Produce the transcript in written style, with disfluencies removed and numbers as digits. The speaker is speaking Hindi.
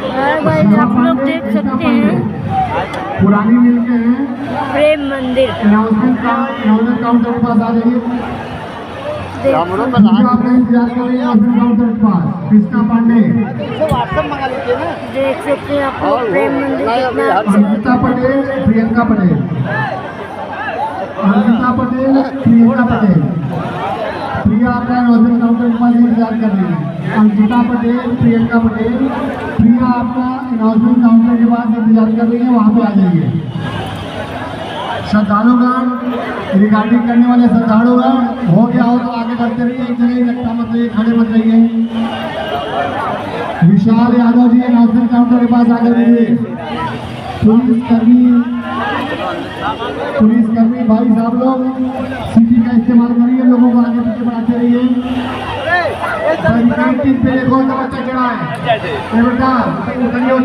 गाइस आप लोग देख सकते हैं पुरानी मिल के हैं प्रेम मंदिर। अनाउंसमेंट काउंटर के पास आ जाइए। आपने इंतजार कर रही है अनाउंसमेंट काउंटर के पास कृष्णा पांडे देख सकते हैं आप लोग प्रेम मंदिर कितना अच्छा अंकिता पटेल प्रियंका पटेल प्रिया आपका अनाउंसमेंट काउंटर के पास इंतजार कर रही है। अंकिता पटेल प्रियंका पटेल प्रिया आपका अनाउंसमेंट काउंटर के पास इंतजार कर रही है, वहाँ पे आ जाइए। श्रद्धालुगण रिगार्डिंग करने वाले श्रद्धालुगण हो गया हो तो आगे बढ़ते रहिए, एक जगह इकट्ठा मत रहिए, खड़े मत रहिए। विशाल यादव जी अनाउंसमेंट काउंटर के पास आगे बढ़िए। पुलिसकर्मी भाई साहब लोग सीटी का इस्तेमाल करिए, लोगों को आगे पीछे बढ़ाते रहिए। पे देखो तो बच्चा चढ़ा है बेटा